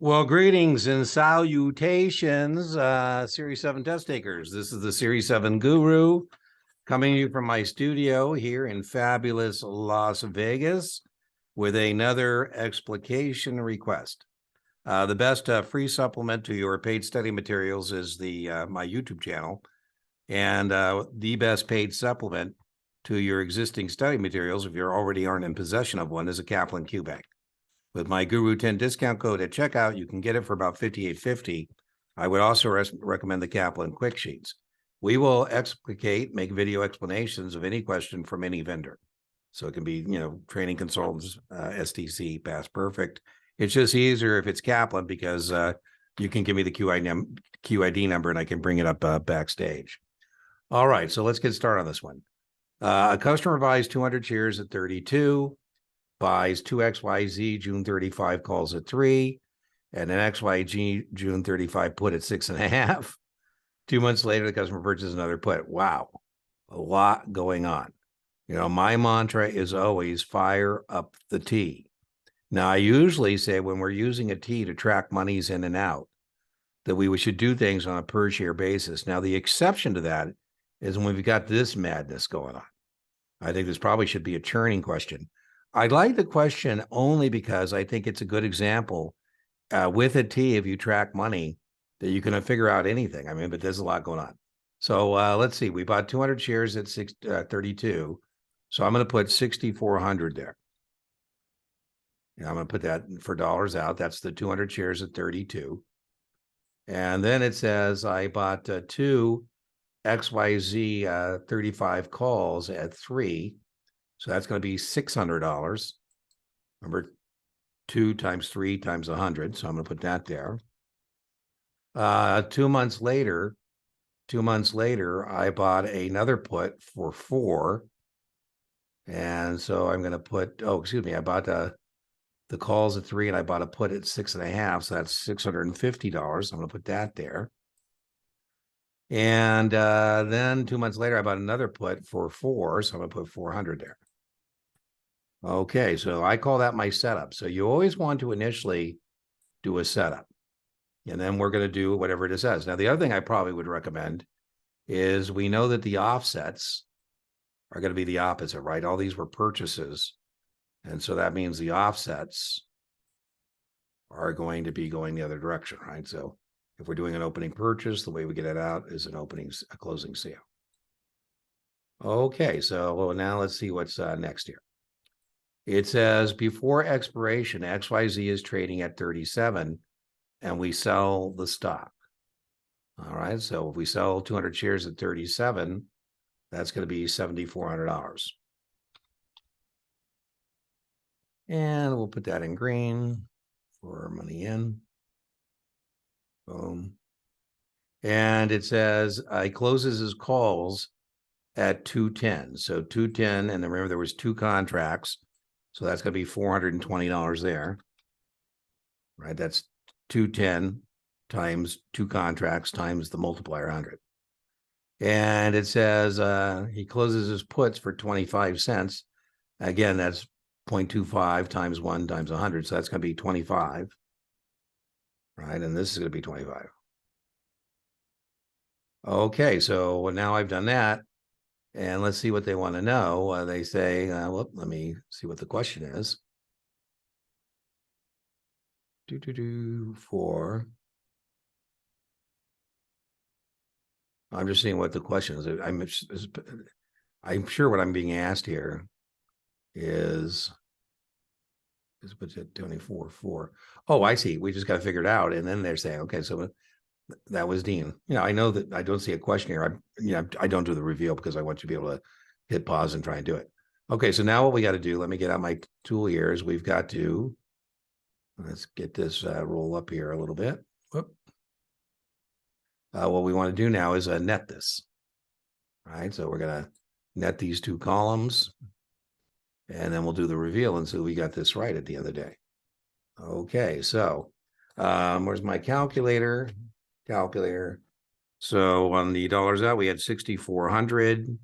Well, greetings and salutations, Series 7 test takers. This is the Series 7 Guru coming to you from my studio here in fabulous Las Vegas with another explication request. The best free supplement to your paid study materials is my YouTube channel, and the best paid supplement to your existing study materials, if you already aren't in possession of one, is a Kaplan QBank. With my Guru 10 discount code at checkout, you can get it for about $58.50. I would also recommend the Kaplan Quick Sheets. We will make video explanations of any question from any vendor. So it can be, training consultants, STC, Past Perfect. It's just easier if it's Kaplan because you can give me the QID number and I can bring it up backstage. All right, so let's get started on this one. A customer buys 200 shares at 32. Buys 2XYZ June 35 calls at 3, and an XYG June 35 put at 6.5. 2 months later, the customer purchases another put. Wow, a lot going on. My mantra is always fire up the T. Now, I usually say when we're using a T to track monies in and out, that we should do things on a per share basis. Now, the exception to that is when we've got this madness going on. I think this probably should be a churning question. I like the question only because I think it's a good example with a T, if you track money, that you can figure out anything. But there's a lot going on. So let's see. We bought 200 shares at 32. So I'm going to put 6,400 there. I'm going to put that for dollars out. That's the 200 shares at 32. And then it says I bought two XYZ 35 calls at 3. So that's going to be $600. Remember, 2 times 3 times 100. So I'm going to put that there. 2 months later, I bought another put for 4. And so I'm going to put, I bought the calls at 3 and I bought a put at 6.5. So that's $650. I'm going to put that there. And then 2 months later, I bought another put for 4. So I'm going to put 400 there. Okay, so I call that my setup. So you always want to initially do a setup, and then we're going to do whatever it says. Now, the other thing I probably would recommend is we know that the offsets are going to be the opposite, right? All these were purchases, and so that means the offsets are going to be going the other direction, right? So if we're doing an opening purchase, the way we get it out is a closing sale. Okay, so now let's see what's next here. It says before expiration, XYZ is trading at 37 and we sell the stock. All right. So if we sell 200 shares at 37, that's going to be $7,400. And we'll put that in green for money in. Boom. And it says he closes his calls at 210. So 210. And then remember, there was 2 contracts. So that's going to be $420 there, right? That's 210 times 2 contracts times the multiplier 100. And it says he closes his puts for 25 cents. Again, that's 0.25 times 1 times 100. So that's going to be 25, right? And this is going to be 25. Okay, so now I've done that. And let's see what they want to know. They say, let me see what the question is. For. I'm just seeing what the question is. I'm sure what I'm being asked here is 24.4. Oh, I see. We just got to figure it out. And then they're saying, okay, so that was Dean. I know that I don't see a question here. I don't do the reveal because I want you to be able to hit pause and try and do it. Okay, so now what we got to do, let me get out my tool here, is we've got to, let's get this roll up here a little bit. Whoop. What we want to do now is net this. All right, so we're going to net these 2 columns, and then we'll do the reveal and see we got this right at the end of the day. Okay, so where's my calculator? So on the dollars out, we had 6,400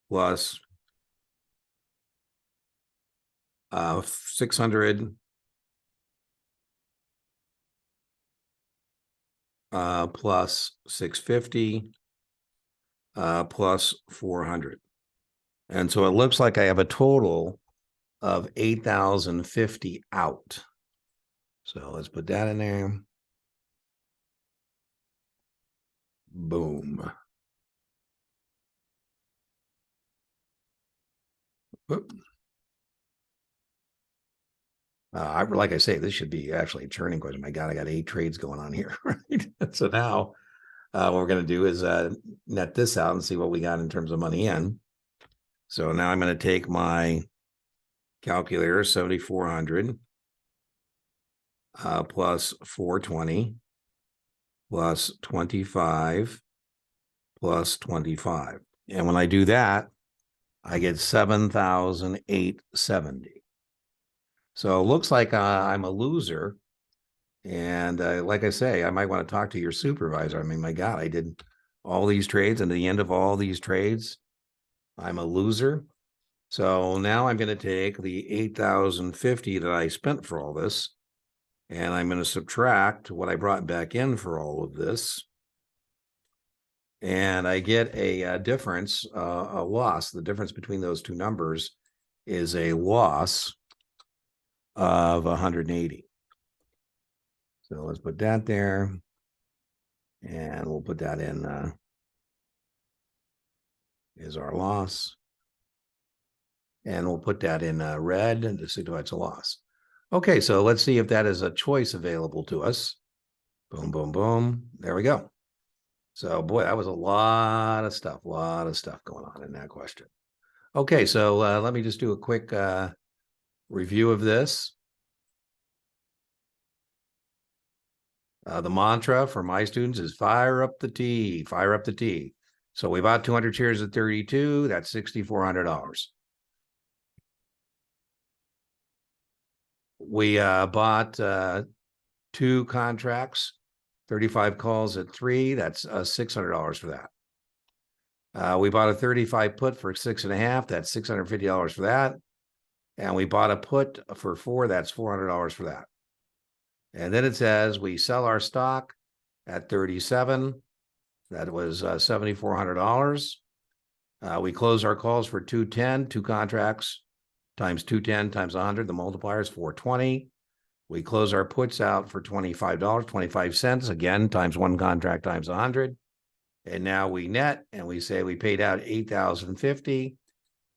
plus 600 plus 650 plus 400. And so it looks like I have a total of 8,050 out. So let's put that in there. Boom. Like I say, this should be actually a turning question. My God, I got 8 trades going on here, right? So now what we're going to do is net this out and see what we got in terms of money in. So now I'm going to take my calculator, 7,400 plus 420 plus 25 plus 25. And when I do that, I get 7,870. So it looks like I'm a loser. And like I say, I might want to talk to your supervisor. I mean, my God, I did all these trades, and at the end of all these trades, I'm a loser. So now I'm going to take the 8,050 that I spent for all this, and I'm going to subtract what I brought back in for all of this. And I get a difference, a loss. The difference between those two numbers is a loss of 180. So let's put that there. And we'll put that in is our loss. And we'll put that in red and to signify it's a loss. Okay, so let's see if that is a choice available to us. Boom, boom, boom. There we go. So boy, that was a lot of stuff going on in that question. Okay, so let me just do a quick review of this. The mantra for my students is fire up the T, fire up the T. So we bought 200 shares at 32, that's $6,400. We bought 2 contracts, 35 calls at 3, that's $600 for that. We bought a 35 put for 6.5, that's $650 for that. And we bought a put for 4, that's $400 for that. And then it says we sell our stock at 37. That was $7,400. We close our calls for 210, 2 contracts times 210 times 100. The multiplier is 420. We close our puts out for $25, 25 cents, again, times 1 contract times 100. And now we net and we say we paid out 8,050.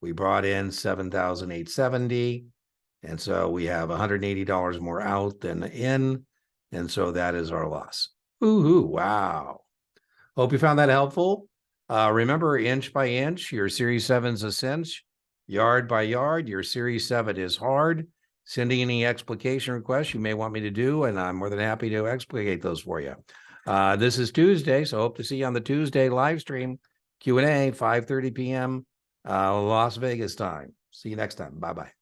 We brought in 7,870. And so we have $180 more out than in. And so that is our loss. Ooh, wow. Hope you found that helpful. Remember, inch by inch, your Series 7 is a cinch. Yard by yard, your Series 7 is hard. Sending any explication requests you may want me to do, and I'm more than happy to explicate those for you. This is Tuesday, so hope to see you on the Tuesday live stream, Q&A, 5:30 p.m. Las Vegas time. See you next time. Bye-bye.